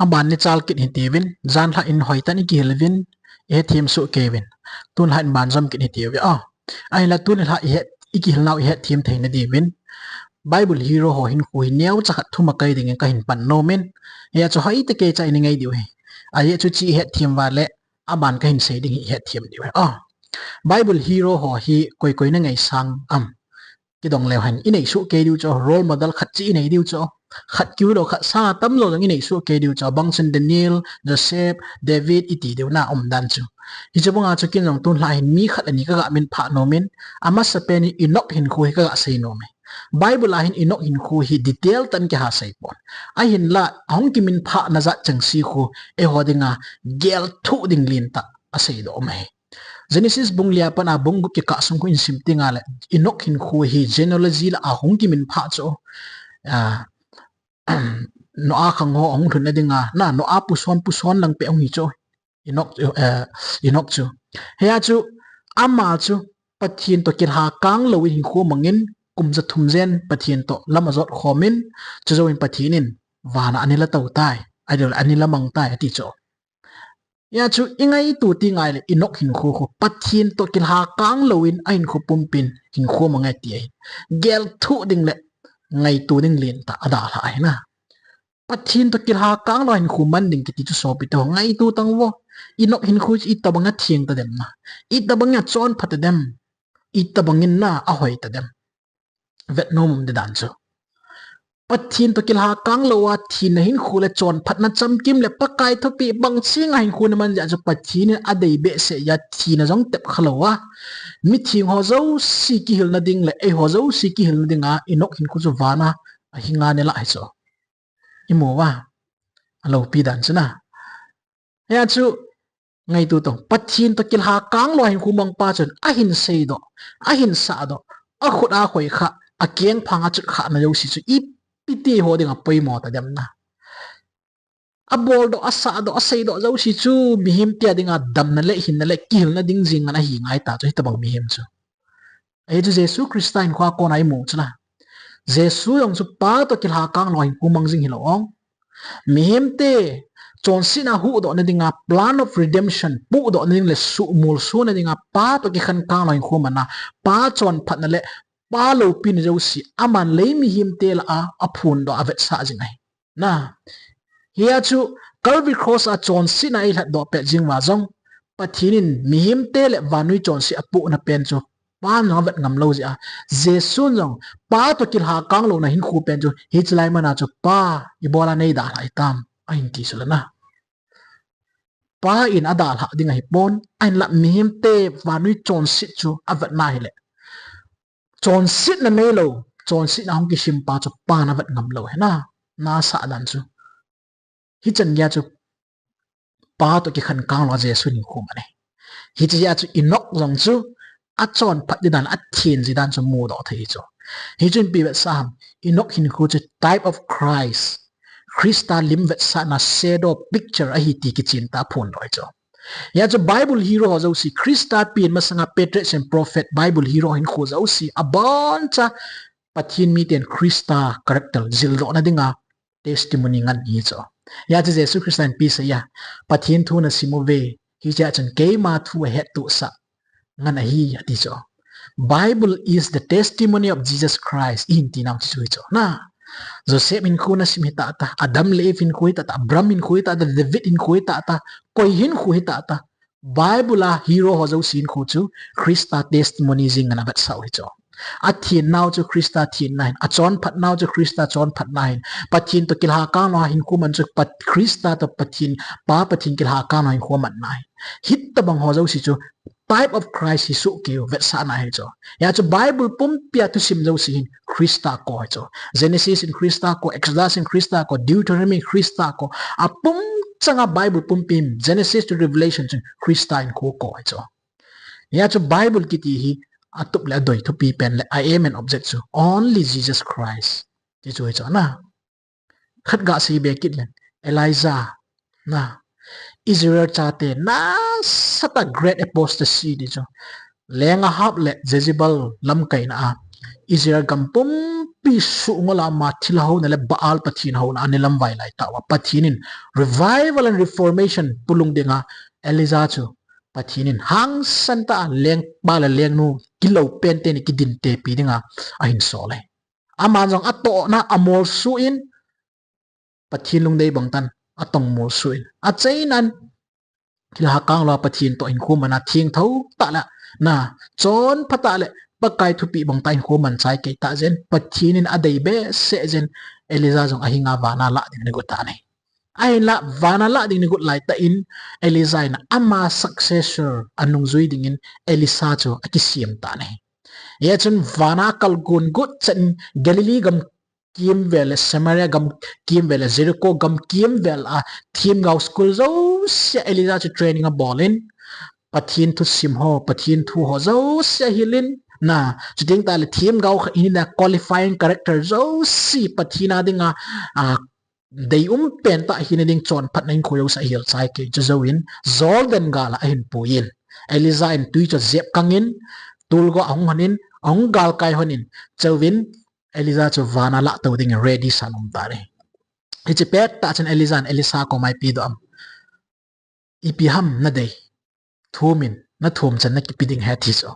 aban ni chal kit hitivin zan la in hoitan ikilvin e thim su kevin tun la in ban jam kit hitivi ai la tun la he ikil nau he thim theina divin Bible hero ho hin khu neu chakhat thuma kai ding ka hin pan no men ya cho hai te ke chai ni ngai diu he ai chu chi he thim wa le aban ka hin sei ding he thim diu he Bible hero ho hi koi na ngai sang ki dong lew han inei su ke diu cho role model khat chi nei diu cho khat kiu lo khat sa tam lo dang inei su ke diu cho bang chen Daniel Joseph David iti diu na dan chu hi chu bonga chu kin jong tun lai mi khat ani ka ga min pha no min Amasa pe ni inok hin khu ka ga sei no me Bible la hin inok hin khu hi detail tan ke ha sei pon ai hin la hong ki min pha na za chang si khu e ho dinga gel thu ding lin ta a sei do me Genesis bung lia pa na bung gup ki ka sung ko in sim tinga le inok hin khu hi genealogy la ahong ki min pha cho no a khang ho ong thun dinga na no a pu son lang pe ong hi cho inok chu heya chu ama chu pathin to kil ha kang lo hin khu mangin kum za thum zen pathin to lama zot khomin chu zo in pathinin wana anila tau tai idol anila mang tai ati cho ya chu ingai tu ti ngai le inok hin khu khu pathin to kil ha kang loin ain khu pumpin hin khu mangai ti ai gel thu ding le ngai tu ding lin ta ada la ai na pathin to kil ha kang lo hin khu man ding ki ti chu so pi to ngai tu tang wo inok hin khu i ta banga thieng ta dem na i ta banga chon phat dem i ta bangin na a hoi ta dem vet nom de dan chu pathin to kil ha kang lo wa thin hin khu le chon phat na cham kim le pakai tho pi bang chinga hin khu na man ja chu pathin a dei be se ya thina jong tep khalowa mi thing ho zo si ki hil na ding le e ho zo si ki hil na dinga inok hin khu chu wana a hinga ne la ai cho imo wa alo pi dan chuna ya chu ngai tu tong pathin to kil ha kang lo hin khu mang pa chun a hin sei do a hin sa do a khut a khoi kha a keng phanga chu kha na yo si chu i piti ho ding a poi mo ta dem na a bol do asa do asei do zo si chu mi him tia ding a dam na le hin na le kil na ding jing na hi ngai ta chu ta bang mi him chu ai chu jesu christian khwa ko nai mu chuna jesu yong chu pa to kil ha kang lo hin khu mang jing hi lo ong mi him te chon sina hu do na dinga plan of redemption pu do na ding le su mul su na dinga pa to ki khan kang lo hin khu mana pa chon phat na le pa lo pin zo si aman le mi him te la a phun do avet sa jing ai na hiya chu Calvary cross a chon sina i hlat do pe jing wa jong pathinin mi him te le vanui chon si apu na pen chu pa na vet ngam lo ja jesu jong pa to kil ha kang lo na hin khu pen chu hi chlai mana chu pa i bola nei da lai tam a hin ki sula na pa in adal ha dinga hi pon ain la mi him te vanui chon si chu avet na hi le chon sit na nei lo chon sit na hong ki sim pa chu pa na vet ngam lo he na sa dan chu hi chan ya chu pa to ki khan kang lo jesu ni khu mane hi chi ya chu inok jong chu a chon phat di dan a thin ji dan chu mu do thei chu hi chun pi vet sam inok hin khu chu type of Christ Christa lim vet sa na shadow picture a hi ti ki chin ta phun loi chu ya chu Bible hero ho zo si Christa pin masanga patriarch and prophet Bible hero hin khu zo si abon cha pathin mi ten Christa character zil do na dinga testimony ngan hi cho ya chu jesu christian pi sa ya pathin thu na simu ve hi cha chan keima thu he tu sa ngan hi ati cho Bible is the testimony of Jesus Christ in ti nam chu cho na Joseph in khu na sim ta ta Adam Lev in khu ta ta Abraham in khu ta ta David in khu ta ta koi hin khu ta ta Bible la hero ho zo sin khu chu Christa testimony jing na bat sa cho a thin now chu Christa thin nine a chon phat now chu Christa chon phat nine pathin to kilha ka no hin khu man chu pat Christa to pathin pa pathin kilha ka no hin khu man nine hit ta bang ho zo si chu type of Christ hi su ke vet sa na he cho ya chu Bible pum pia tu sim zo si hin Christa ko cho Genesis in Christa ko Exodus in Christa ko Deuteronomy Christa ko a pum changa Bible pum pim Genesis to Revelation chu Christa in ko cho ya chu Bible kiti hi atup le doi thu pi pen le I am an object so only Jesus Christ ti chu cho na khat ga si be kit len Elijah na Israel chate na sata great apostasy di cho lenga hap le Jezebel lam kai na Israel gam pum pi su ngola ma thilho na le baal pathin ho na anilam vai lai ta wa pathinin revival and reformation pulung dinga eliza chu pathinin hang santa leng bala leng nu kilo pente ni kidin te pi dinga ahin sole aman jong ato na amol su in pathin lung dei bangtan atong mol su in a chainan thila kang lo pathin to in khu mana thing tho ta la na chon phata le pakai thupi bangtai khu man chai ke ta jen pathinin adei be se jen eliza jong ahinga wana la ding ne gut ta nei ai la wana la ding ne gut lai ta in eliza na ama successor anung zui ding in elisa cho akisiam ta nei ye chun wana kal gun gut chen galilee gam kim vel samaria gam kim vel jericho gam kim vel a thim gau school zo se eliza chu training a bolin pathin thu sim ho pathin thu ho zo se hilin na chuting ta le thim gau kha in na qualifying character zo si pathina dinga a dei pen ta hin ding chon phat nain khoyo sa hil chai ke jawin zolden gala ahin puin eliza in tui cho zep kangin tulgo ong hanin ong gal kai honin chawin eliza cho vana la to ding ready sanum tare hichi pek ta chen eliza an elisa ko mai pi do am ipi ham na dei thumin na thum chan na ki piding he thi cho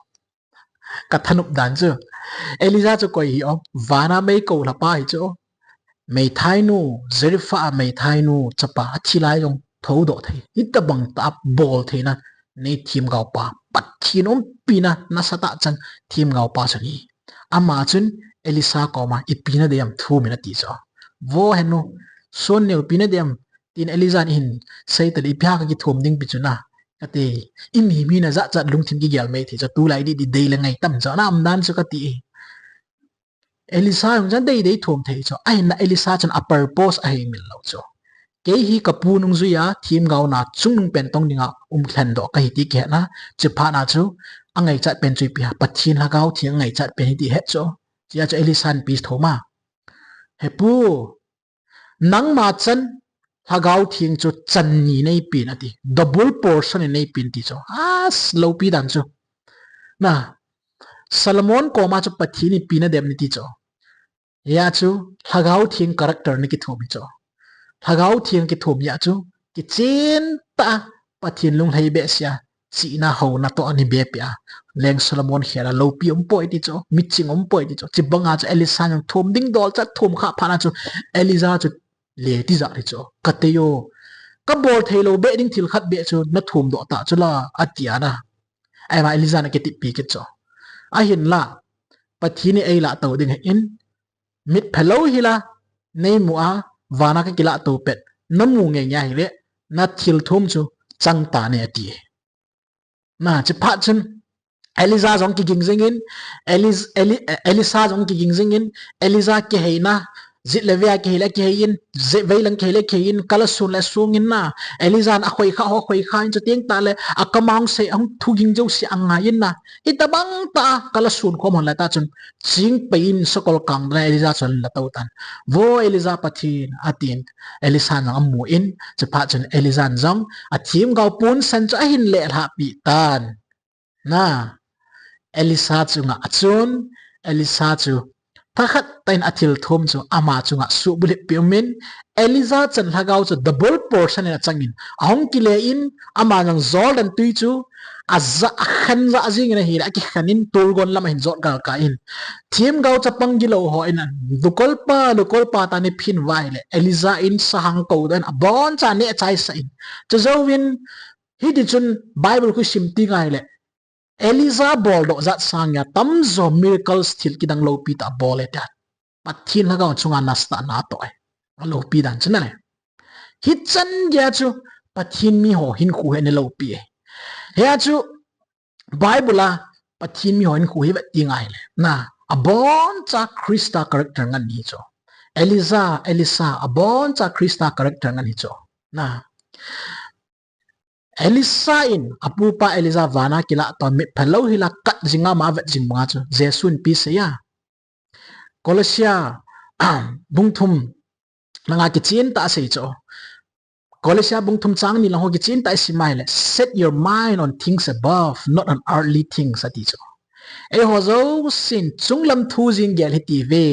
kathanup dan chu eliza cho koi hi om vana mai ko la pa hi cho mei thai nu zerifa mei thai nu chapa thilai yong tho do thei itta bang ta bol thei na nei thim gau pa pathinom pina na sata chan thim gau pa chani ama chun elisa ko ma ipina de am thu mina ti cho vo henu Sonneo pina de am tin eliza in sei ta ipya ka ki thum ding pichuna ate imi mi na za chat lung thim ki gyal mai thi cho tu lai di dei la ngai tam cho na am dan chu ka ti elisa yung jan dei thum thei cho ai na elisa chan a purpose ai mil lo cho ke hi kapu nung zuya thim gau na chung nung pen tong dinga thlan do ka hi ti ke na che pha na chu angai chat pen chui pi pathin la gau thi angai chat pen hi ti het cho chia cho elisan pi thoma he pu nang ma chan la gau thing chu chan ni nei pi na ti double portion nei pin ti cho as lo pi dan chu na Salomon ko ma chu pathini pi na dem ni ti cho ya chu thagau thing character ni ki thomi cho thagau thing ki thom ya chu ki chen ta pathin lung lei be sia chi na ho na to ani be pya leng Solomon hera lo pi poi ti cho miching poi ti cho chi banga cha elisa yang thom ding dol cha thom kha phana chu eliza chu le ti za ri cho kateyo ka bol thelo be ding thil khat be chu na thom do ta chu la atia na ai ma eliza na ke ti pi ke cho a hin la pathini ei la to ding in mit phelo hila nei mua wana ka kila to pet namu nge nya hi le na thil thum chu chang ta ne ti na che pha chen eliza jong ki ging zingin elisa jong ki ging zingin eliza ke heina zit levia ke hela ke hin ze veilang ke hele ke hin kala sun la sungin na eliza na khoi kha ho khoi kha in chu ting ta le akamang se ang thu ging jo si anga yin na itabang ta kala sun ko mon la ta chun ching pein sokol kang na eliza chon la to tan vo eliza pathin atin elisa na amu in che pha chen eliza jong athim gau pun san cha hin le ha pi tan na elisa chu nga achun elisa chu takhat tain athil thom chu ama chu nga su bule piumin eliza chan hagau chu double portion na changin ahong kile in ama nang zol dan tui chu azza khan za jing na hi ra ki khanin turgon lam hin zot gal ka in thim gau chapang gilo ho in lukol pa ta ni phin vai le eliza in sahang ko dan abon cha ne chai sa in chawin hi di chun bible ku simti ngai le eliza bol do zat sang ya tam zo miracles thil kidang lo pi ta bol eta pathin la ga chunga nasta na to ai lo pi dan chana le hi chan ya chu pathin mi ho hin khu he ne lo pi he ya chu bible la pathin mi ho hin khu he ba ti ngai le na abon cha krista character ngan ni cho elisa abon cha krista character ngan ni cho na elisa in apupa elisa vana kila to mi phalo hila kat jinga ma vet jing ma chu jesun pi se ya kolosia bungthum langa ki chin ta se cho kolosia bungthum chang ni lang ho ki chin ta si mai le set your mind on things above not on earthly things ati cho ai ho zo sin chung lam thu jing gel hi ti ve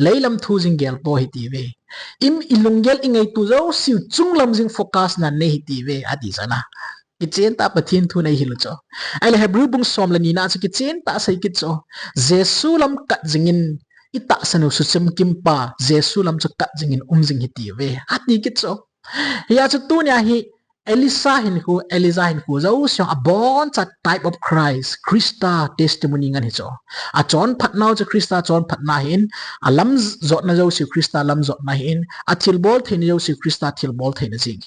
lei lam thu jing gel po hi ti ve im ilung gel ingai tu zo siu chung lam jing focus na ne hi ti ve adi sana kitchen ta pathin thu nei hilu cho ai le hebrew bung som la ni na chu kitchen ta sai kit cho jesu lam kat jingin ita sanu su sim kim pa jesu lam chu kat jingin jing hi ti ve ati kit cho ya chu tu nya hi Elisa hin hu zo siang a born cha type of Christ Christa testimony ngan hi cho a chon phat naw cha Christa chon phat na hin a lam zot na zo si Christa lam zot na hin a thil bol thein zo si Christa thil bol thein jing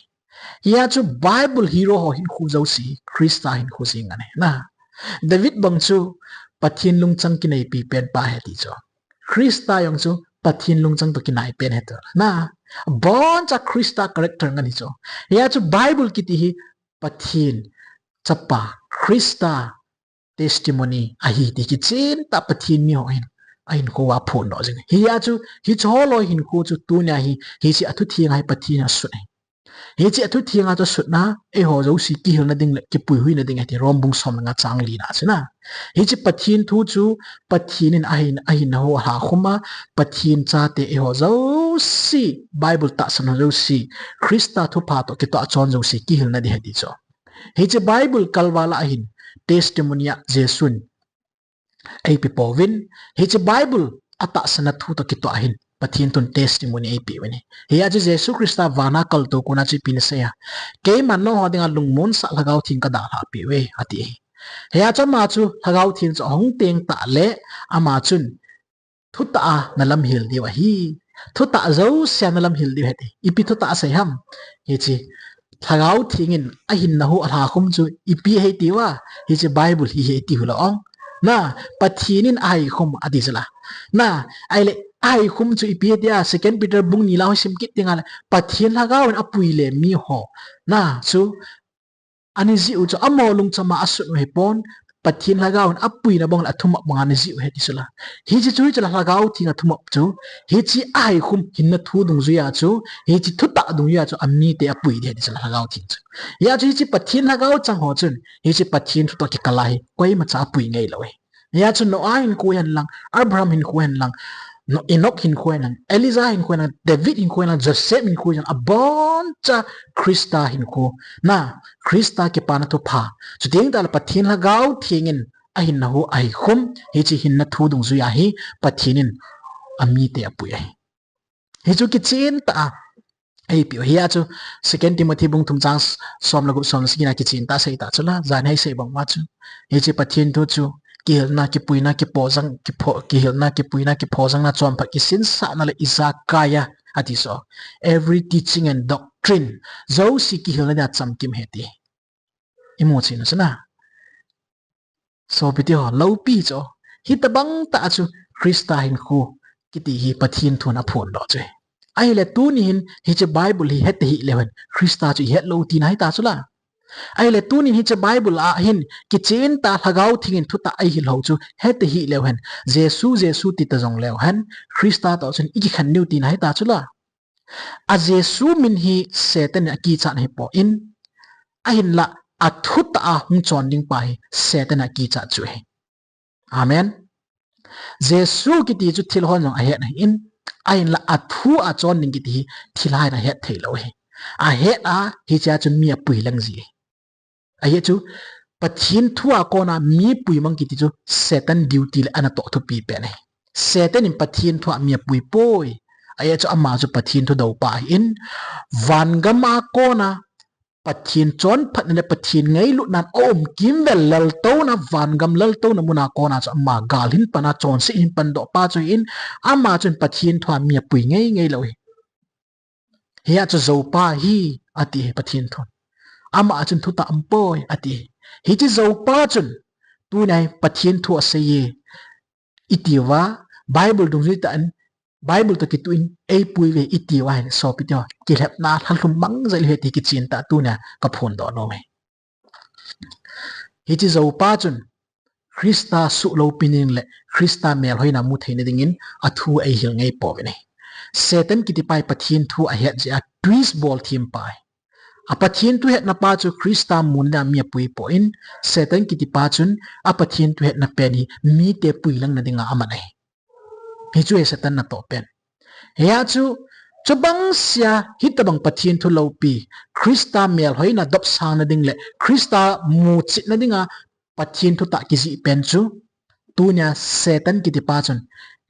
ya chu Bible hero ho hin hu zo si Christa hin hu sing ane na David bang chu pathin lung chang ki nei pi pen pa he ti cho Christa yong chu pathin lung chang to ki nai pen he to na born cha Christa character ngani cho ya chu Bible ki ti hi pathin chapa Christa testimony ahi ti ki chen ta pathin mi ho hin ain ko wa phon no jing hi ya chu hi cholo hin ko chu tu nya hi si athu thiang hai pathin a su nei hi chi athu thiang a to su na e ho zo si ki hil na ding le ki pui hui na ding ati rom bung som nga chang li na china hi chi pathin thu chu pathin in ahin ho ha khuma pathin cha te e ho zo si Bible ta san zo si Christa thu pa to ki to chon zo si ki hil na di ha di cho hi chi Bible kalwala ahin testimony jesun ai pi povin hi chi Bible ata sana thu to ki to ahin pathin tun testimony ai pi wani hi aji jesu Christa vana kal to kuna chi pin se ya ke man no hodinga lungmun sa lagaw thing ka da ha pi we ati he acha ma chu lagaw thin cho hong teng ta le ama chun thu ta na lam hil di wa hi thu ta zo sia na lam hil di heti ipi thu ta se ham hi chi lagaw thingin ahin na hu ala khum chu ipi he ti wa hi chi Bible hi he ti hu la ong na pathinin ai khum adi sala na ai le ai khum chu ipi dia second Peter bung ni law sim kit tinga pathin lagaw an apui le mi ho na chu ani zi u chu amo lung chama asu he pon pathin lagaw an apui na bang la thum bang ani zi he tisula hi chi chu chala lagaw thinga thum chu hi chi ai khum hin na thu dung zu ya chu hi chi thu ta dung ya chu amni te apui de tisala lagaw thin chu ya chu hi chi pathin lagaw chang ho chun hi chi pathin thu to ki kalai koi ma cha apui ngai lawe ya chu no ain ko yan lang Abraham hin ko yan lang no Enoch hin ko yan lang Elijah hin ko yan lang David hin ko yan lang Joseph hin ko yan a boncha Christa hin ko na Christa ke pana to pha chu ding dal pathin lagaw thingin ahin na ho ai khum hi chi hin na thu dung zu ya hi pathinin ami te apui ai hi chu ki chen ta ai pi hi chu second Timothy bung thum chang som lagu som sikina ki chen ta sei ta chula zan hai sei bang ma chu hi chi pathin thu chu ki na ki pui na ki pozang ki pho ki hil na ki pui na ki phozang na chom pha ki sin sa na le isa kaya ati so every teaching and doctrine zo si ki hil na da cham kim heti emotion na so piti ho lo pi cho hi tabang ta chu Christa hin khu kiti hi pathin thuna phon lo che ai le tu ni hin hi che Bible hi het hi lewen Christa chu het lo ti nai ta chula ai le tu ni hi che Bible a hin ki chen ta lagaw thingin thu ta ai hi lo chu het hi lewen jesu ti ta jong lew han Christa to chen iki khan new ti nai ta chula a jesu min hi satan a ki chan hi po in a hin la a thu ta a hung chon ding pai satan a ki cha chu he amen jesu ki ti chu thil hon jong a het in a hin la a thu a chon ding ki ti thil hai na het thei lo he a het a hi cha chu mi a pui lang ji ai chu pathin thua ko na mi pui mang ki ti chu satan duty le ana to thu pi pe ne satan in pathin thua mi pui poi ai chu ama chu pathin thu do pa in van gama ko na pathin chon phat ne pathin ngai lu nan om kim vel lal to na van gam lal to na muna ko na chu ama gal hin pana chon si hin pan do pa chu in ama chun pathin thua mi pui ngai lo hi chu zo pa hi ati pathin thon ama chun thu ta ampoi ati hi chi zo pa chun tu nai pathin thu ase ye itiwa Bible dung ri ta an Bible to kituin ei pui ve itiwa so pityo ki lep na thal khum mang zai he ti ki chin ta tu na ka phon do no me hi chi zo pa chun Christa su lo pinin le Christa mel hoina mu theina dingin athu ei hil ngai po ve ne Satan ki ti pai pathin thu a het ja twist ball team pai apathin tu het na pa chu Krista mun na mi pui po in Satan kiti pa chun apathin tu het na pen hi mi te pui lang na dinga amanai hi chu Satan na to pen ya chu chubang sia hitabang pathin thu lo pi Krista mel hoina dop sang na ding le Krista mu chit na dinga pathin thu ta kizi pen chu tunya Satan kiti pa chun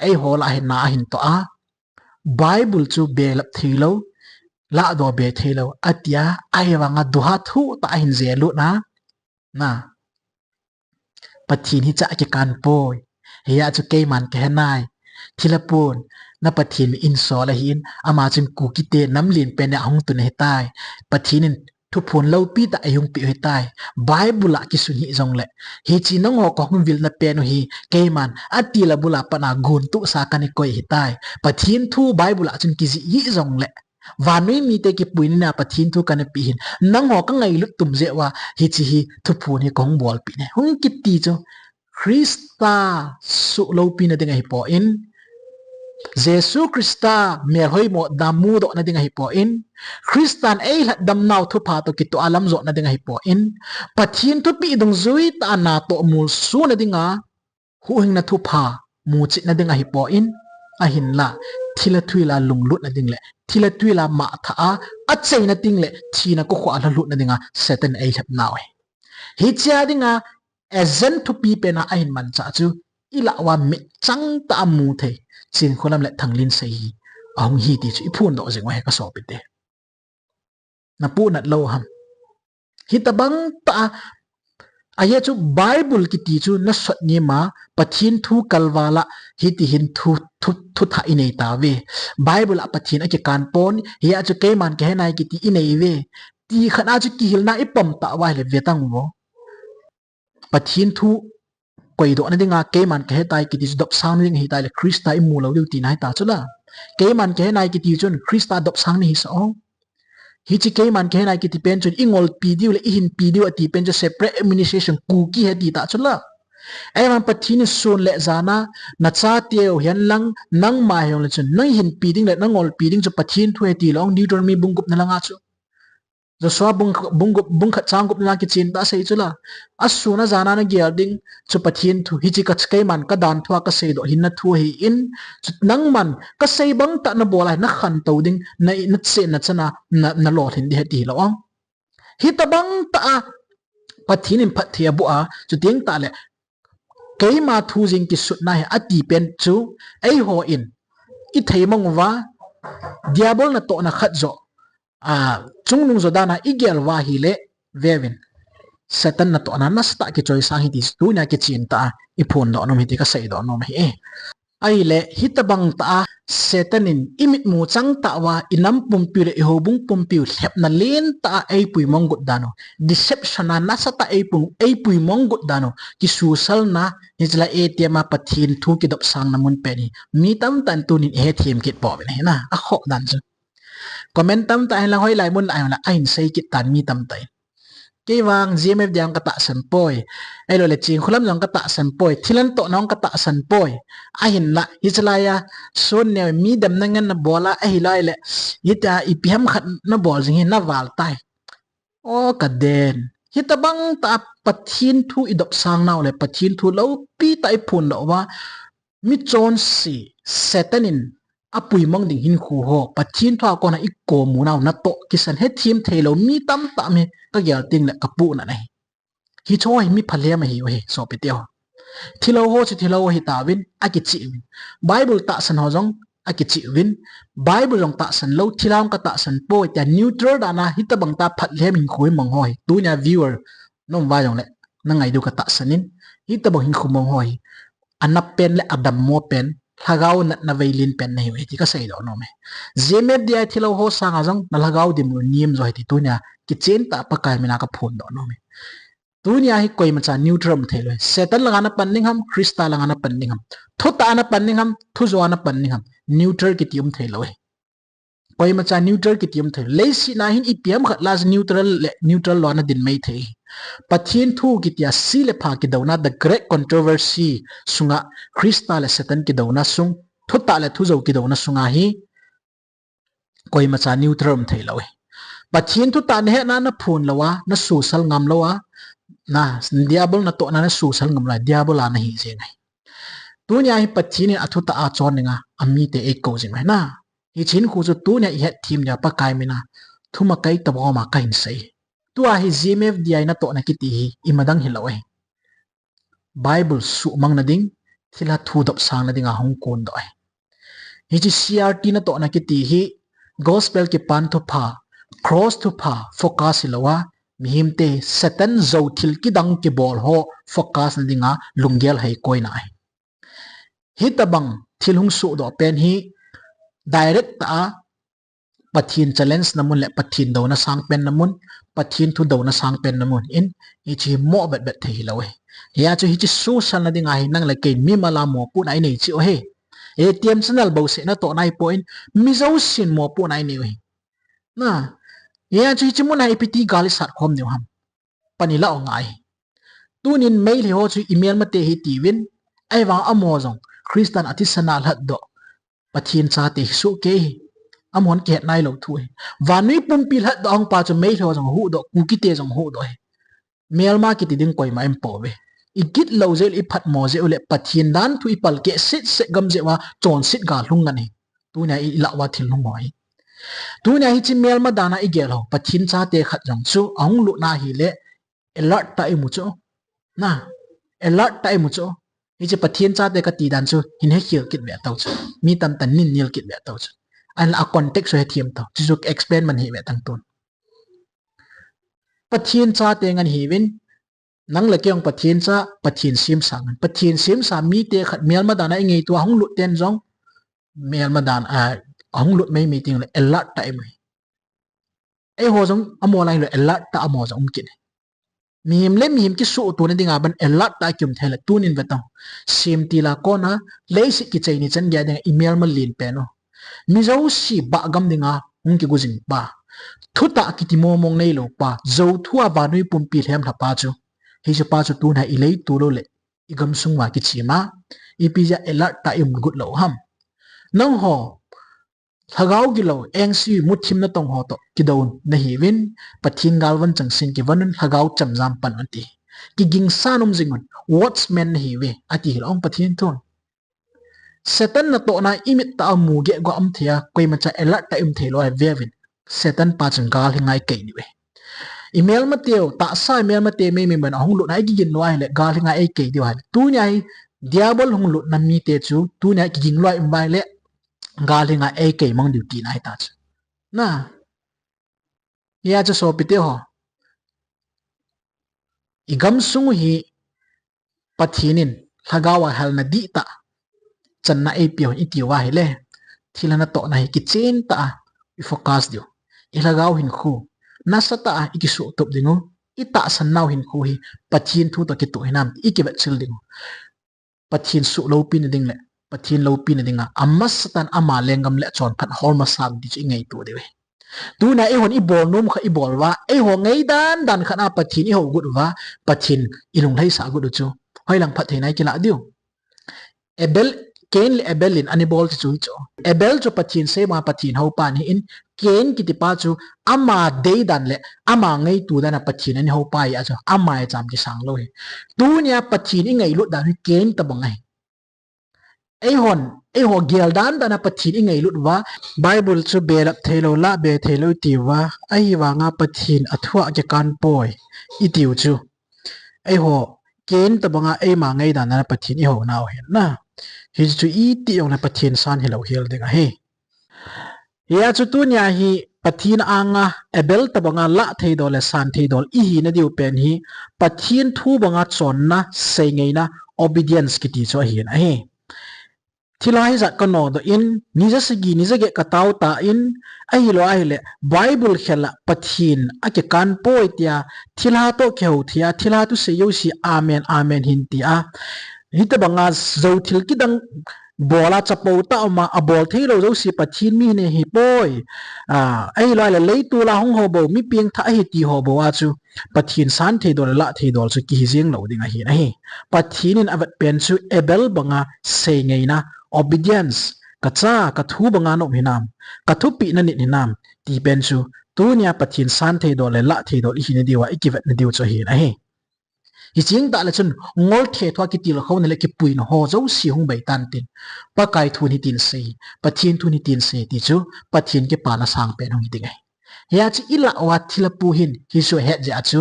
ei hola hin na hin to a Bible chu belap thilo la do be thilo atia ai wanga duha thu ta hin zelu na pathin hi cha ki kan poi hiya chu ke man ke nai thilapun na pathin mi in so la hin ama chun ku ki te namlin pe na hong tu ne tai pathin thu phun lo pi ta ayung pi he tai Bible ki sun hi jong le hi chi nong ho ko vil na pe no hi ke man ati la bula pa na gun tu sa kan ko hi tai pathin thu Bible chun ki ji hi jong le vanui mi te ki puin na pathin thu kan pi hin nang ho ka ngai lu tum je wa hi chi hi thu phun hi kong bol pi ne hong ki ti cho Krista su lo pi na ding hi po in Jesu Krista mer hoi mo damu do na ding hi po in Kristan ei la dam naw thu pa to ki to alam zo na ding hi po in pathin thu pi dong zui ta na to mul su na dinga hu hing na thu pa mu chi na ding hi po in ahin la thila thuila lunglut na ding le thila thuila ma tha a chei na ting le thina ko khwa la lut na dinga Satan ei lap naw hi cha dinga ezen thu pi pe na ahin man cha chu ila wa mi chang ta mu the Chinkholam le thanglin sei ahong hi ti chu iphun do jeng wa ka so pite na pu nat lo ham hitabang ta aya chu Bible ki ti chu na sot ni ma pathin thu kalwala hi ti hin thu tha inei ta ve Bible a pathin a ki kan pon hiya chu ke man ke nai ki ti inei ve ti khana chu ki hil na ipom ta wa le ve tang wo pathin thu koi do na dinga ke man ke tai ki ti dop sang ni hi tai le Krista i mu lo lu ti nai ta chula ke man ke nai ki ti chun Krista dop sang ni hi so Hichi ke man ke nai ki ti pen chun ingol pi diu le ihin pi diu ati pen jo separate administration ku ki he ti ta chula ai man pathin sun le zana na cha teo hian lang nang ma hyong le chun nang hin pi ding le nang ol pi ding chu pathin thu he ti long Deuteronomy bungup na langa chu Joshua bung khat chang gup na ki chin ta sei chula asuna zana na gyal ding chu pathin thu hichi ka chkai man ka dan thwa ka sei do hin na thu hi in nang man ka sei bang ta na bola na khan to ding na che na chana na lo hin di heti lo ong hi ta bang ta pathin in phathia bu a chu ting ta le keima thu jing ki sut na he ati pen chu ei ho in I thei mong wa diabol na to na khat zo chung lung zo dana igel wa hi le vevin Satan na to na nasta ki choi sang hi ti tu na ki chin ta I phun do no mi ti ka sei do no mi ai le hitabang ta Satanin imit mu chang ta wa inam pum pi le ho bung pum pi lep na len ta ai pui mong gut dano deception na nasa ta ai pui mong gut dano ki su sal na hijla ATM pathin thu ki dop sang na mun pe ni mi tam tan tu nin he them kit po ne na a kho dan chu comment tam ta la hoi lai mun la ain sei kit tan mi tam tai ke wang GMF diang kata sanpoi ai lo le Chinkholam jong kata sanpoi thilan to nong kata sanpoi ahin la hichlaya Sonneo mi dam na ngan na bola ai lai le hita ipiham khat na bol jing na wal tai o kaden hitabang ta pathin thu idop sang naw le pathin thu lo pi tai phun lo wa mi chon si Satanin apui mong ding hin khu ho pathin thwa ko na ikko mu naw na to kisan he thim thelo mi tam ta me ka gyal ting le kapu na nei hi choi mi phale ma hi he so pe teo thilo ho chi thilo hi ta win a ki chi win Bible ta san ho jong a ki chi win Bible jong ta san lo thilam ka ta san po ta neutral da na hi ta bang ta phat le min khoi mong hoi tu nya viewer nom wa jong le na ngai du ka ta sanin hi ta bang hin khu mong hoi anap pen le adam mo pen lagaw na vailin pen nei we ti ka sei do no me zemet dia thilo ho sanga jong na lagaw dim no nim zo ti tu nya ki chen ta pa kai mina ka phun do no me tu nya hi koima cha neutral thelo Satan lagana panning ham Krista lagana panning ham thu ta na panning ham thu zo na panning ham neutral ki tium thelo koima cha neutral ki tium thelo le si na hin ipiam khat las neutral lo na din mai the pathin thu ki tia si le pha ki dona the great controversy sunga Krista le Satan ki dona sung thuta le thu zo ki dona sunga hi koima cha neutral thelo pathin tu ta ne na phun lawa na su sal ngam lawa na diabol na to na su sal ngam la diabol na hi je ngai tu nya hi pathin ni athu ta a chon nga ami te e ko jing na hi chin khu chu tu nya i het thim nya pa kai mina thuma kai ta bo ma kain sei tu a hi gmf di na to na ki ti hi imadang hilawe bible su mang na ding thila thu dop sang na dinga hong kon do ai hi chi crt na to na ki ti hi gospel ki pan thu pha cross thu pha focus hilawa mihim te satan zo thil ki dang ki bol ho focus na dinga lunggel hai koi na ai hi tabang thil hung su do pen hi direct ta pathin challenge namun le pathin do na sang pen namun pathin thu do na sang pen namun in hi chi mo bet bet thei lawe ya chu hi chi su san na dinga hi nang le ke mi mala mo pu nai nei chi o he atm channel bo se na to nai point mi zo sin mo pu nai nei na ya chu hi chi mun ai piti gali sat khom ni ham panila o ngai tunin mail hi ho chu email ma te hi ti win ai wa amo jong christian atisana lat do pathin cha te su ke amon ke nai lo thui wanui pumpi lat do ang pa chu mail ho jong hu do ku ki te jong hu do mail ma ki ti ding koi ma em po be igit lo zel i phat mo je ule pathin dan thu i pal ke sit se gam je wa chon sit ga hlung ngani tu nya i la wa thil hung moi tu nya hi chi mail ma dana i gel ho pathin cha te khat jong chu ang lu na hi le alert ta i mu chu na alert ta i mu chu hi chi pathin cha te ka ti dan chu hin he khil kit be tau chu mi tan tan nin nil kit be tau chu an a context so he thiam tau chu explain man hi be tang ton pathin cha te ngan hi win nang la kyang pathin cha pathin sim sang pathin sim sa mi te khat mel ma dana ngei tu hong lu ten jong mel ma dan a hong lu mai meeting le alert ta mai ai ho jong amo lai le alert ta amo jong kin mihim le mihim ki su tu na dinga ban alert ta kyum thela tunin betang sim ti la ko na le si ki chei ni chan gya dinga email ma lin pe no mi zo si ba gam dinga hung ki gujing ba thuta ki ti mo mong nei lo pa zo thua ba noi pum pi hem la pa chu hi chu pa chu tu na i lei tu lo le i gam sung wa ki chi ma i pi ja alert ta im gut lo ham nang ho thagau gi lo eng si mu thim na tong ho to ki don na hi win pathin gal wan chang sin ki wanun thagau cham jam pan anti ki ging sanum jingun watchman hi we ati long pathin thon satan na to na imit ta mu ge go am thia koi ma cha alert ta im thelo ai vevin satan pa chang gal hingai ke ni we email ma teo ta sa email ma te me me ban hong lu nai gi gin loi le gal hingai ai ke diwa tu nyai diabol hong lu na mi te chu tu nyai gi ging loi mai le gal hinga ai ke mang duty nai ta chu na ya cha so pite ho igam sung hi pathinin thagawa hal na di ta chan na ai pio i ti wa hi le thilana to na hi ki chen ta i focus dio i lagaw hin khu na sa ta i ki su top dingo i ta san naw hin khu hi pathin thu to ki to hinam i ki bet chil dingo pathin su lo pin ding le pathin lo pin dinga amas tan ama lengam le chon phat hol ma sak di chi ngai tu de we tu na e hon i bol nom kha i bol wa e ho ngai dan khana pathin i ho gut wa pathin ilung lai sa gut chu hoi lang phat theinai ki la diu ebel ken le ebelin ani bol chu chu ebel chu pathin se ma pathin ho pan hi in ken ki ti pa chu ama dei dan le ama ngai tu dan pathin ani ho pa ya chu ama e cham ki sang lo he tu nya pathin i ngai lu dan ken ta bangai ai ho gel dan dana pathin i ngai lut wa bible chu belap thelo la be thelo ti wa ai wa nga pathin athwa ke kan poi i tiu chu ai ho ken ta banga ai ma ngai dan na pathin i ho naw hen na hi chu i ti ong na pathin san hilo hil ding a he ya chu tu nya hi pathin anga ebel ta banga la theidol san theidol i hi na diu pen hi pathin thu banga chon na sei ngei na obedience ki ti cho hi na he thilai zat ka no do in niza sigi niza ge katau ta in ai lo ai le bible khela pathin ake kan poi tia thila to kheu thia thila tu se yo si amen amen hin tia hita banga zo thil ki dang bola chapo ta ma abol thelo zo si pathin mi ne hi poi ai lo le lei tu la hong ho bo mi piang tha hi ti ho bo a chu pathin san the dol la the dol chu ki jing lo ding a hi na hi pathin in avat pen chu ebel banga se ngei na obedience kacha ka thu banga no hinam ka thu pi na ni hinam ti pen chu tu nia pathin san thei do le la thei do hi nadiu wa ikivet nadiu cho hi na he hi ching ta la chun ngol the thwa ki til kho na le ki pui no ho zo si hung bai tan tin pa kai thu ni tin sei pathin thu ni tin sei ti chu pathin ke pa na sang pe nong ding ai ya chi ila wa thila pu hin hi su he ja chu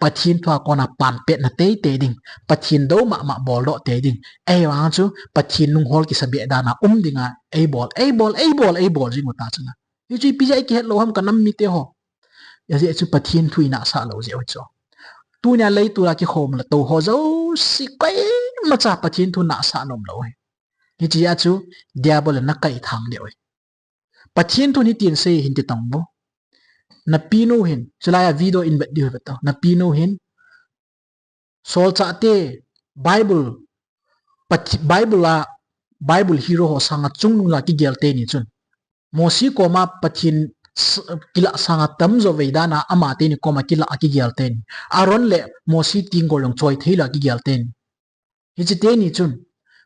pathin thwa ko na pan pe na te ding pathin do ma bol do te ding ai wa chu pathin nung hol ki sabe da na dinga ai bol jing ta chana hi chi pi jai ki het lo ham kanam mi te ho ya je chu pathin thui na sa lo je cho tu nya lei tu la ki khom la to ho zo si kai ma cha pathin thu na sa nom lo hi chi ya chu diabol na kai thang de oi pathin thu ni tin se hin ti tong bo na pino hin chulaya video in bet di beto na pino hin sol cha te bible bible hero ho sanga chung la ki gel te ni chun mosi koma pathin kila sanga tam zo veidana ama te ni koma kila ki gel te ni aron le mosi ting golong choi theila ki gel te ni hi chi te ni chun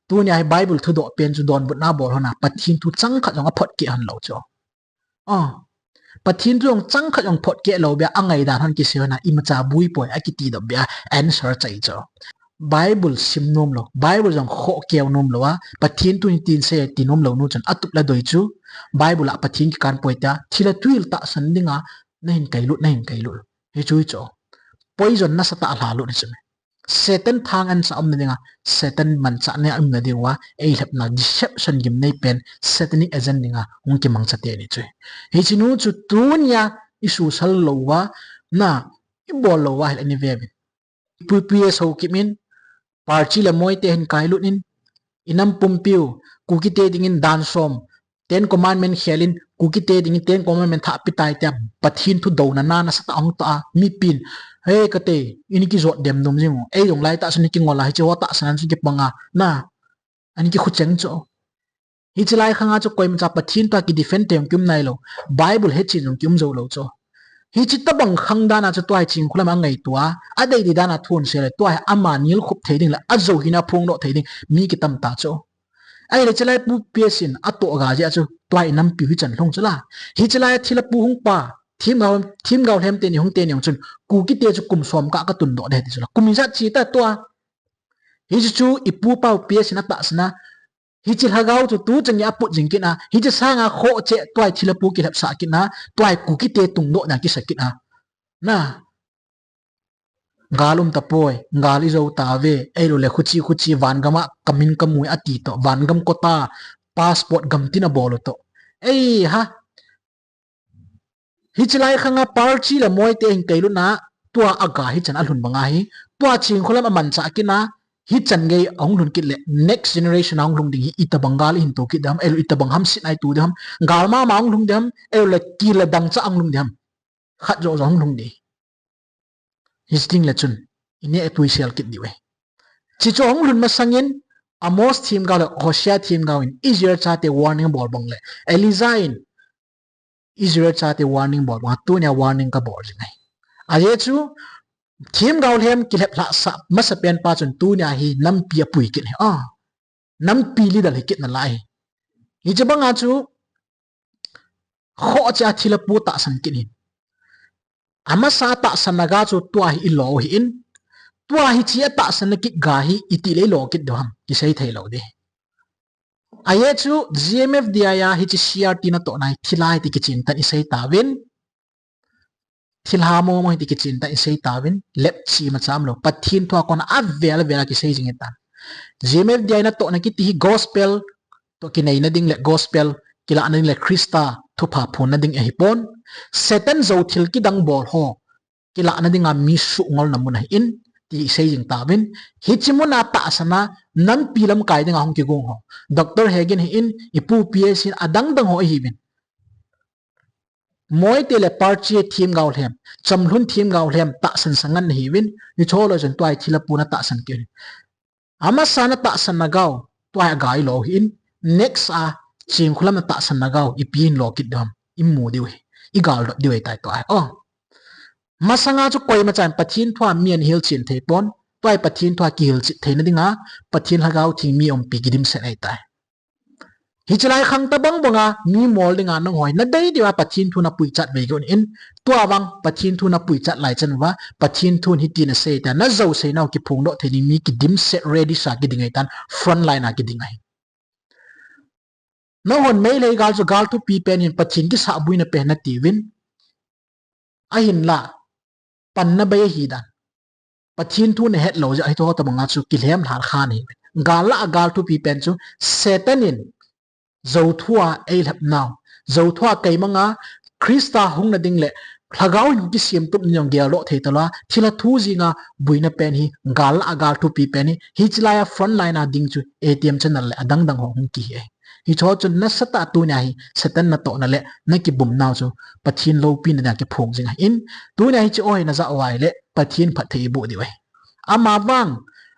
tu nya bible thu do pen chu don but na bol hona pathin thu chang kha jong a phot ki han lo cho pathin tu yong chang khat yong phot ke lo bia angai dan han ki se na imacha bui poi a ki ti do bia answer chai cho bible sim nom lo bible jong kho keu nom lo wa pathin tu ni tin se ti nom lo nu chan atup la doi chu bible a pathin ki kan poi ta thila tuil ta san dinga na hin kai lu he chui cho poison na sa ta la lu ni chme Satan thang an sa omna dinga Satan man cha ne amna diwa ei lep na deception gim nei pen satanic agent dinga ung ki mang chate ni chwe he chinu chu tunya isu sal lo wa na I bol lo wa ani ve pu pu so kimin parchi la moi te hin kai lunin inam pumpiu ku ki te dingin dan som ten commandment khelin ku ki te dingin ten commandment tha pitai ta pathin thu do na na sa ta ong ta mi pin he ka te ini ki zot dem nom jing ei dong lai ta sun ki ngola hi che wa ta san sun ki panga na ani ki khucheng cho hi chilai khanga cho koim cha pathin ta ki defend tem kim nai lo bible he chin kim zo lo cho hi chi ta bang khang dana cho toy Chinkholam angai tua a dei di dana thun se le toy amanil khup theiding la azo hina phung do theiding mi ki tam ta cho ai le chalai pu pesin ato ga ja chu toy nam pi hi chan long chala hi chalai thila pu hung pa thim gao hem te ni hung te ni chun ku ki te chu kum som ka tun do de ti chula kum za chi ta to hi chu ipu pau pesin ata sna hi chil hagau chu tu chang ya pu jing kina hi cha sanga kho che toy thila pu ki lap sa kina toy ku ki te tung do na ki sakina na galum tapoi ngali zo ta ve elo le khuchi van gama kamin kamui ati to van gam kota passport gam tina bolo to ei ha hi chilai khanga parchi la moi te hin kailu na tua aga hi chan alhun banga hi tua Chinkholam aman cha kina hi chan ngei ong lun kit le next generation ong lung ding hi ita bangal hin to ki dam elo ita bang ham sit ai tu dam gal ma ong lung dam elo le ki la dang cha ong lung dam khat jo ong lung di histing la chun ini etui sel kit diwe chi cho ong lun masangin amos thim ga le Hosea thim ga in Israel cha te warning bol bang le Elizain Israel cha te warning bol bang tu nya warning ka bol jingai aye chu thim ga hem kilep la sa masapen pa chun tu nya hi nam pi apui kit he nam pi li dal kit na lai hi che banga chu kho cha thila pu ta san kit ni Amasa ta sanaga chu tua hi lo hi in tua hi chia ta san ki ga hi iti le lo ki do ham ki sei thei lo de aye chu GMF dia ya hi chi CRT na to nai thilai ti ki chin tan i sei ta win thilha mo ti ki chin ta i sei ta win lep chi ma cham lo pathin thwa kon a vel ki sei jing ta GMF dia na to na ki ti gospel to ki nei na ding le gospel kila anin le Krista thu pha phun na ding ahipon Satan zo thil ki dang bol ho kila na dinga mi su ngol na mun in ti sei jing ta win hichimuna ta sana nan pilam kai dinga hong ki gong ho doctor hegen hi in ipu ps in adang dang ho hi bin moi te le parchi thim gaul hem chamlun thim gaul hem ta san sangan hi win ni cholo jan twai thila puna ta san ki Amasa na ta san na gaw twai gai lo hi in next Chinkholam ta san na gaw ipin lo kit dam immu diwi igal do diwi tai to ai masanga chu koima chan pathin thwa mian hil chin thei pon toy pathin thwa ki hil chi theina dinga pathin hagau thing mi om pi gidim se ai tai Hichi lai khang ta bang banga mi mol dinga nang hoi na dei diwa pathin thu na pui chat ve gon in tua bang pathin thu na pui chat lai chan wa pathin thu hi ti na se ta na zo se naw ki phung do theni mi ki dim set ready sa ki dingai tan front line a ki dingai no hon mei le gal zo gal tu pi pen in pathin ki sa bui na pe na ti win a hin la pan na bay hi dan pathin thu ne het lo ja ai to ta banga chu ki lem thar khan hi gal la gal tu pi pen chu setanin dầu thua ai lập nào dầu thua cây manga Krista hung na ding le lagaw hin ki siam tup nyong gel lo the tala thila thu zinga buina pen hi gal agal tu pi pen hi chlaya front line a ding chu ATM channel le adang dang hong ki he hi cho chu na sata tu nya hi satan na to na le na ki bum naw chu pathin lo pin na ki phong zinga in tu nya hi chu oi na za wai le pathin phat thei bu di wai ama wang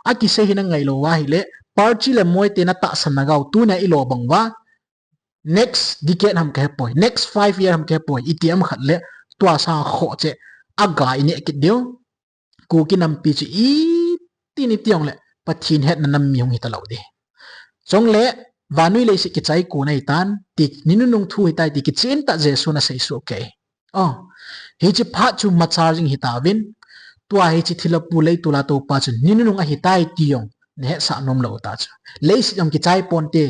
a ki se hin ngai lo wa hi le parchi le moi te na ta san na gaw tu nya i lo bang wa next decade ham ke poi next 5 year ham ke poi itiam khat le tua sa kho che aga ini ke dio ku ki nam pi chi i ti ni tiong le pathin het na nam miung hi ta lo de chong le vanui le si ki chai ku nai tan ti ninu nung thu hi tai ti ki chen ta jesu na sei su ke oh hi chi pha chu ma charging hi ta win tua hi chi thila pu le tula to pa chu ninu nung a hi tai ti yong ne sa nom lo ta chu le si yong ki chai pon te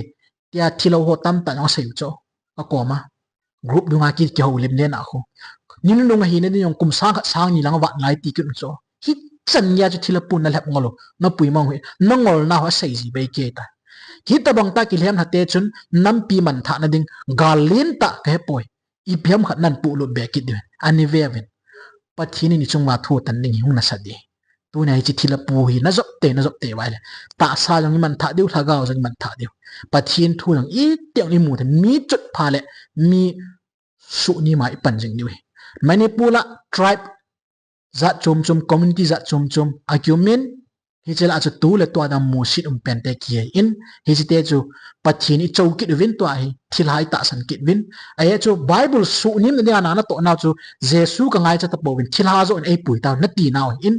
tia thilo ho tam ta no sei cho a koma group dunga ki ho lim le na ko nin nung hi ne yong kum sang sang ni lang wa lai ti kun cho hi chan ya chu thila pun na lep ngolo na pui ma hui na ngol na ho sei ji be ke ta ki ta bang ta ki lem ha te chun nam pi man tha na ding galin ta ke poi I phiam khat nan pu lo be ki de ani ve ven pathini ni chung ma thu tan ning hung na sa de tu nai chi thila pu hi na zop te wai le ta sa jong man tha diu thagaw jong man tha diu pathin thu nang I tiang ni mu the mi chut pha le mi su ni mai pan jing ni manipula tribe zat chom community zat chom argument hi chela chu tu le to da mu sit pen te ki in hi chi te chu pathin I chou ki win to hi thilai ta san ki win ai chu bible su nim ne na to na chu jesu ka ngai cha ta po win thila zo ai pui ta na ti naw in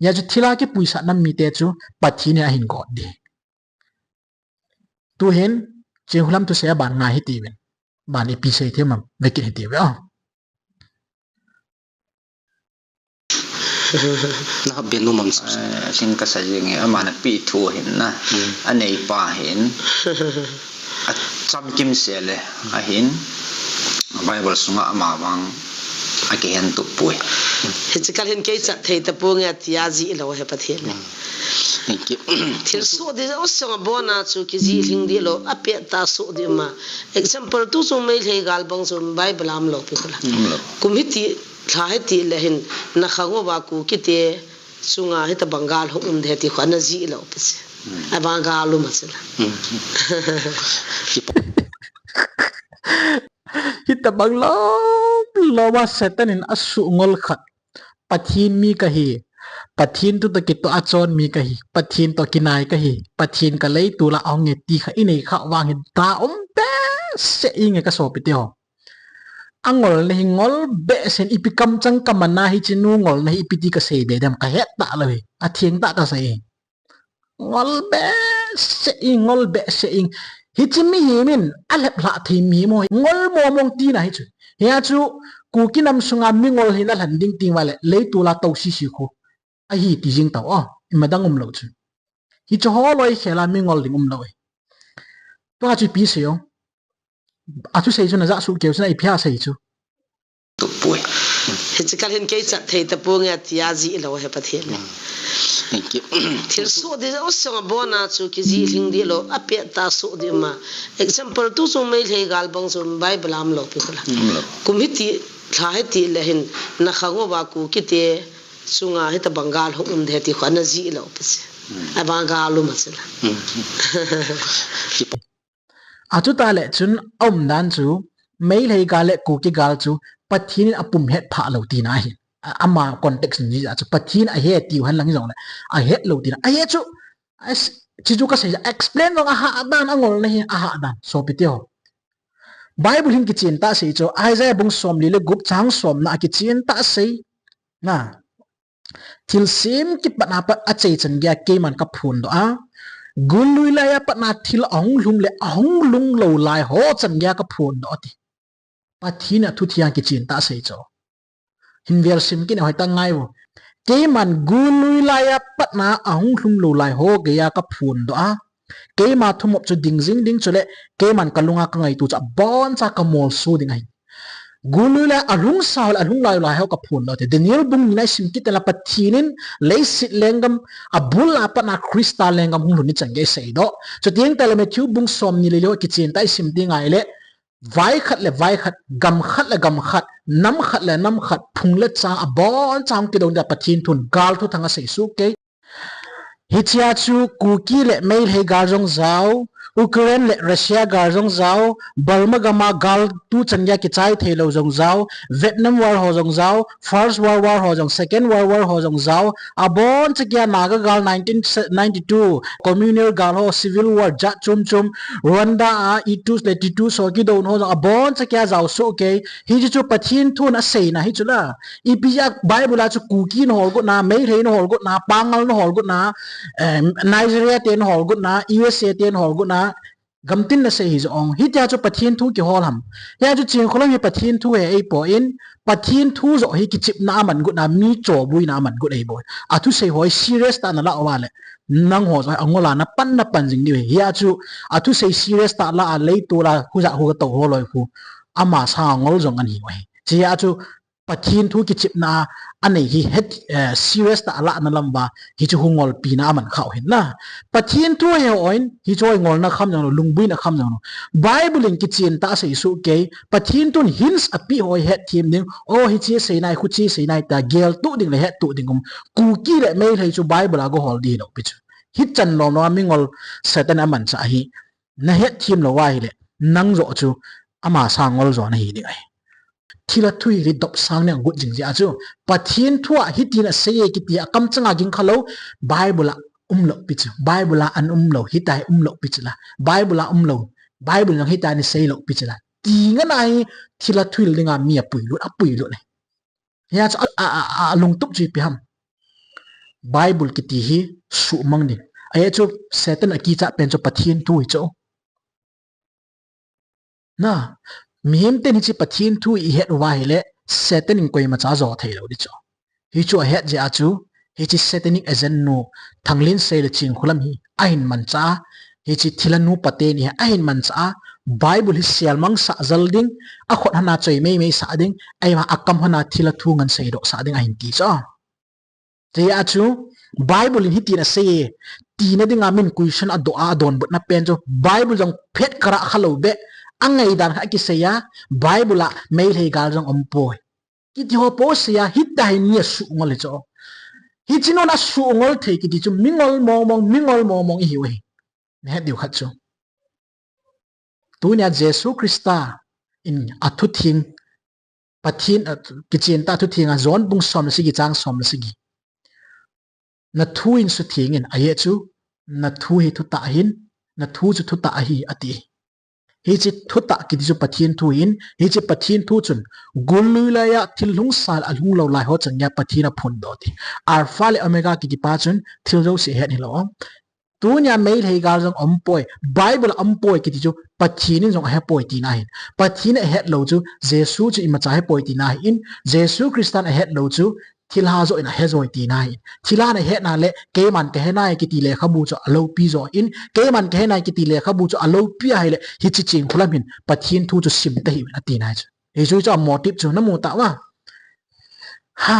ya chu thila ki pui sa nam mi te chu pathin a hin god de tu hen Chinkholam tu se ban ngai hi ti win ban I pi se the mam ve ki ti we na benu mam sin ka sa jing amana pi thu hin na anei pa hin a cham kim se le a hin bible sunga ama wang a ke hen tu pui hichikal hin ke cha thei ta pu nge tia ji lo he pathian thank you thil so de osong bona chu ki ji hling di lo apia ta so de ma example tu so mai le gal bang so bible am lo pi khula kumiti thai ti le hin na khango ba ku ki te sunga he ta bangal ho um de ti khana ji lo pi se a bangal lu ma se hita bang lo wa setan in asu ngol khat pathin mi ka hi pathin tu to ki to achon mi ka hi pathin to kinai ka hi pathin ka lei tu la ong nge ti kha inei kha wang hin ta be se inge ka so pi te ho angol ne ngol be sen ipikam chang kamana hi chinu ngol ne ipiti ka se be dam ka het ta lo hi a thieng ta ka se ngol be se ngol be se ing hi chimi hi min alep la thei mi mo ngol mo mong ti na hi chu ya chu ku kinam sunga mi ngol hi na landing ting wale le tu la to si si kho a hi ti jing taw madang lo chu hi cho ho loi khela mi ngol ding lo to ha chu pi se yo a chu sei chu na za su ke chu na I phia sei chu tu pui hichikal hin ke cha thei ta pu nge tia ji lo he pathian thank you thil so de osong bona chu ki ji hling di lo apia ta so de ma example tu so mai le gal bang so bible am lo pi khula kumiti thai ti le hin na khango ba ku ki te sunga he ta bangal ho um de ti khana ji lo pi se a bangal lu ma se atu ta le chun dan chu mai le gal le ku ki gal chu pathin apum het pha lo ti na hi ama context ni ja chu pathin a he ti han lang jong le a het lo ti na a he chu chi chu ka se explain long a ha dan angol na hi a ha dan so pi te ho bible hin ki chin ta se chu Isaiah bung som li le gup chang som na ki chin ta se na thil sim ki pa na pa a chei chan gya ke man ka phun do a gului la ya pat na thil ong lung le ong lung lo lai ho chan ya ka phun do ti pathina thu thiang ki chin ta sei cho hin ver sim ki hoi ta ngai wo ke man gului la ya pat na ong lung lo lai ho ge ya ka phun do a ke ma thumop chu ding jing ding chule ke man kalunga ka ngai tu cha bon cha ka mol su ding ai gulula alung saul alung lai lai ho ka phun lo te daniel bung nai sim ki tela pathinin leisit lengam abula pa na krista lengam hung ni change sei do so tieng tele me thu bung som ni le lo ki chen tai sim ding ai le vai khat gam khat le gam khat nam khat le nam khat phung le cha abon chang ki dong da pathin thun gal thu thanga sei su ke hichia chu kuki le mail he gar jong zau Ukraine le Russia gar jong zau Burma gama gal tu chanya ki chai thelo jong zau Vietnam war ho jong zau First World War ho jong Second World War ho jong zau abon chakya naga gal 1992 communal gal ho civil war ja chum Rwanda a itu le titu so ki don ho abon chakya zau so ke hi chu pathin thu na sei na hi chu la ipia bible chu kuki no hol go na mail he no hol go na pangal no hol go na Nigeria ten hol go na USA ten hol go na gamtin na sei hi ong hi tia chu pathin thu ki hol ham ya chu Chinkholam hi pathin thu he po in pathin thu zo hi ki chip na man go na mi cho bui na man go ei boy a thu sei hoi serious ta na la wale nang ho zai angola na pan jing ni ya chu a thu sei serious ta la a lei to la hu za hu to ho loi hu ama sa ngol jong an hi wai chi ya chu pathin thu ki chip na anei hi het serious ta ala na lamba hi chu hungol pi na man khau hin na pathin thu he oin hi choi ngol na kham jang lungbui na kham jang bible in ki chin ta sei su ke pathin tun hints api hoi het thim ding o hi chi sei nai khu chi sei nai ta gel tu ding le het tu ding ku ki le mai thei chu bible a go hol di no pi chu hi chan lo no mi ngol satan aman cha hi na het thim lo wa hi le nang zo chu ama sa ngol zo na hi ding ai thila thui ri dop sang ne gut jing ja chu pathin thua hitina sei ki ti akam changa ging khalo bible umlo pichu bible an umlo hitai umlo pichla bible bible nang hitai ni sei lo pichla ti nga nai thila thui linga mi apui lu ne ya cha a lung tup ji pi ham bible ki ti hi su mang ni ai chu satan a ki cha pen chu pathin thu hi chu na mihim ten hi pathin thu I het wa hele satan in koima cha zo thei lo di cho hi chu a het je a chu hi chi satanic agent no thanglin sei le Chinkholam hi ahin man cha hi chi thilanu pate ni ahin man cha bible hi sial mang sa zalding a khot hana choi mei sa ding ai ma akam hana thila thu ngan sei do sa ding ahin ti cho je a chu bible hi ti na sei ti na ding amin question a do a don but na pen cho bible jong phet kara khalo be angai dan ha ki seya bible la mail he gal jong ompoi ki ti ho po seya hitai ni su ngol cho hi chino na su ngol the ki ti chu mingol mong hi we ne ha diu khat chu tu nya jesu krista in athu thing pathin ki chen ta thu thing a zon bung som si gi chang som si gi na thu in su thing in a ye chu na thu hi thu ta hin na thu chu thu ta hi ati hi chi thuta ki chu pathin thu in hi chi pathin thu chun gulula ya thilung sal alung lo lai ho changya pathina phun do ti alpha le omega ki pa chun thil jo se het ni lo tu nya mail hei gal jong ompoi bible ompoi ki chu pathin jong he poi ti na hin pathin a het lo chu jesu chu ima cha he poi ti na in jesu christian a het lo chu thil ha zo in he zo ti na hin thila na he na le ke man ke he na ki ti le khabu cho alo pi zo in ke man ke he na ki ti le khabu cho alo pi hai le hi chi Chinkholam hin pathin thu chu sim te hi na ti na chu he chu cho motive chu na mu ta wa ha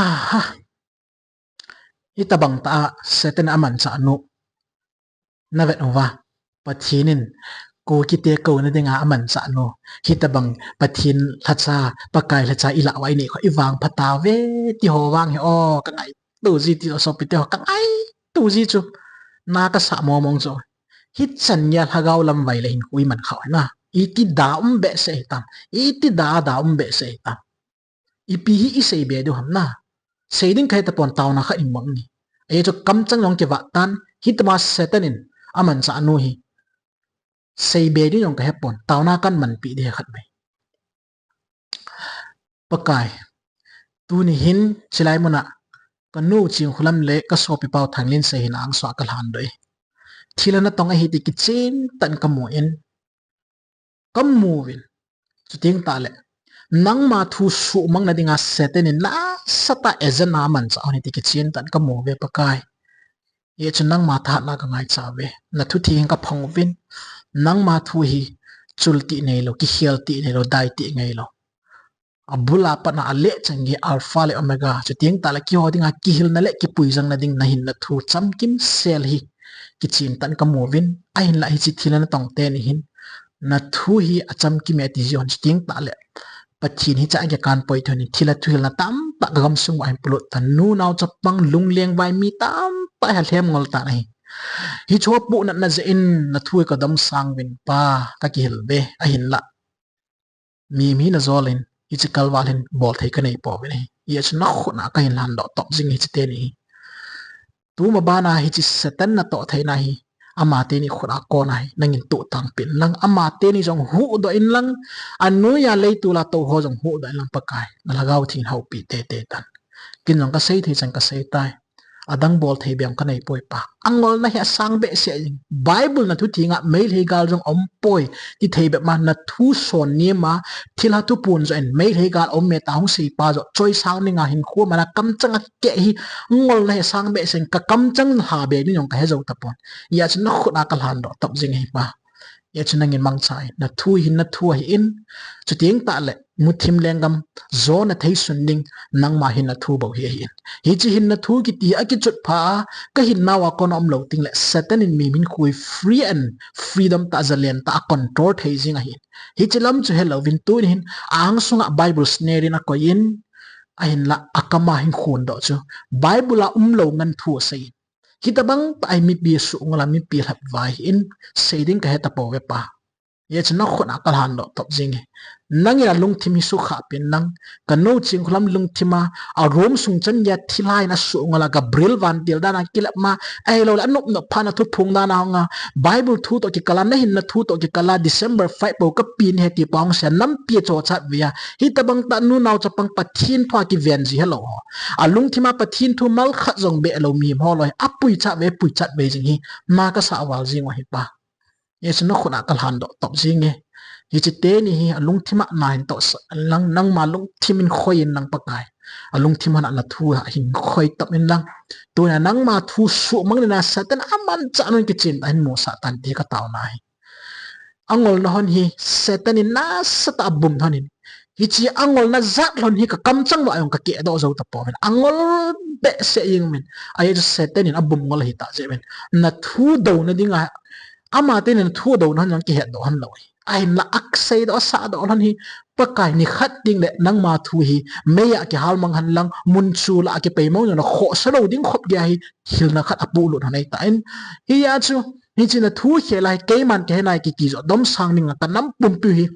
itabang ta seten aman cha no na vet wa pathinin ko ki te ko na dinga aman cha no hitabang pathin thacha pakai thacha ila wai ni kho iwang phata ve ti ho wang he o ka ngai tu ji ti so pi te ho ka ai tu ji chu na ka sa mo mong cho hit san ya hagaw lam vai le hin hui man khaw na iti da be se tam iti da be se tam ipi hi I sei be do ham na sei ding khai ta pon taw na kha imang ni e cho kam chang long ke wa tan hitma setanin aman cha nu hi sei be di yong ka hepon tawna kan man pi de khat mai pakai tu ni hin chilai mona kanu Chinkholam le ka so pi pau thanglin se hin ang so ka han doi thila na tong ahiti kitchen tan kamu in kamu win chuting ta le nang ma thu su mang na dinga seten in la sata ezana man cha oni ti kitchen tan kamu ve pakai ye chu nang ma tha na ka ngai cha ve na thu thi ka phong win nang ma thu hi chulti nei lo ki hial ti nei lo dai ti ngai lo abula pa na ale changi alpha le omega chuting ta la ki ho dinga ki hil na le ki puijang na ding na hin na thu cham kim sel hi kitchen tan kamu win a hin la hi chi thila na tong te ni hin na thu hi acham ki me ti jon chuting ta le pathin hi cha ge kan poi thoni thila thuil na tam pa gam sung wa pulo tan nu naw chapang lung leng vai mi tam pa ha thlem ngol ta nei hi cho pu na ze in na thui ka dam sang win pa ka ki hil be a hin la mi na zolin hi chi kalwal hin bol thei ka nei po be nei ye chu na khu na ka hin lan do top jing hi chi te ni tu ma ba na hi chi satan na to thei na hi ama te ni khura ko nai nangin tu tang pin lang ama te ni jong hu do in lang anu ya le tu la to ho jong hu do lang pakai na lagaw thin hau pi te te tan kin jong ka sei thei chang ka sei tai adang bol thei bem ka nei poi pa angol na hi sang be se bible na thu thinga mail he gal jong om poi ti thei be ma na thu son ni ma thila tu pun zo en mail he gal om me ta hong sei pa zo choi sang ni nga hin khu ma na kam chang ke hi ngol na hi sang be sen ka kam chang ha be ni jong ka he zo ta pon ya chen na khu na ka lan do top jing hi pa ya chen ngin mang chai na thu hin na thu hi in chu ting ta le muthim lengam zo na thei sun ding nang ma hin na thu bo hi hin hi chi hin na thu ki ti a ki chut pha ka hin na wa kon om lo ting le satan in mi min khui free and freedom ta zalen ta control thei jing a hin hi chi lam chu hello win tu hin ang sunga bible snare na ko in a hin la akama hin khun do chu bible la lo ngan thu sei hitabang ta ai mi pi su ngala mi pi hap vai in seiding ka heta po we pa ye chna khona kal han do top jing nang ya lung thimi su kha pin nang ka no Chinkholam lung thima a rom sung chan ya thilai na su ngala ka bril van til da na kila ma ai lo la nop no phana thu phung da na nga bible thu to ki kala na hin na thu to ki kala December 5 bo ka pin he ti pang sa nam pi cho chat via hitabang ta nu naw chapang pathin thwa ki ven ji hello a lung thima pathin thu mal khat jong be lo mi ho loi apui cha ve pui chat ve jing hi ma ka sa wal jing wa hi pa yes no khuna kal han do top jing hi chi te ni hi alung thima nine to lang nang ma lung thimin khoin nang pakai alung thima na thu hin khoi top in lang tu na nang ma thu su mang na satan aman cha non ki chin ahinmu satan ti ka taw nai angol na hon hi satan in na sata bum thonin hi chi angol na zat lon hi ka kam chang lo ayong ka ke do zo ta po men angol be se ying men ay satan in abum ngol hi ta je men na thu do na dinga ama te nen thu do nan ki het do han lo ai la aksai do sa do han hi pakai ni khat ding le nang ma thu hi meya ki hal mang han lang mun chu la ki pe mo na kho sa lo ding khop ge hi hil na khat apu lu hanai ta en hi ya chu hi chi na thu he lai ke man ke nai ki zo dom sang ning ta nam pum pu hi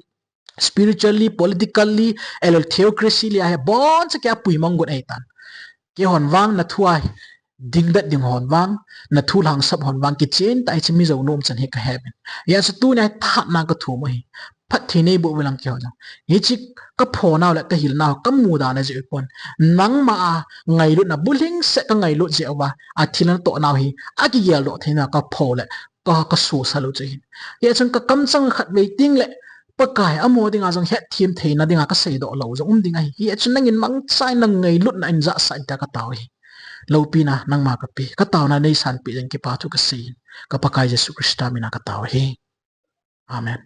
spiritually politically el theocracy li ha bon cha kya pui mong gun ai tan ke hon wang na thuai ding dat ding hon wang na thu lang sap hon wang ki chen tai chimi zo nom chan he ka heaven ya sa tu na tha na ka thu mo hi phat thi nei bu welang kyo jang hi chi ka pho naw la ka hil naw ka muda na je pon nang ma ngai lu na buling se ka ngai lu je wa a thilan to naw hi a ki yel do thina ka pho le ka su sa lu che hin ya chang ka kam chang khat ve ting le pakai amo dinga jong het thim theina dinga ka sei do lo jong dinga hi ya chun nangin mang sai na ngai lut na in za sai ta ka taw hi lo pina nang ma ka pi ka taw na nei san pi jeng ki pa thu ka sein ka pakai Jesu Krista mina ka taw hi amen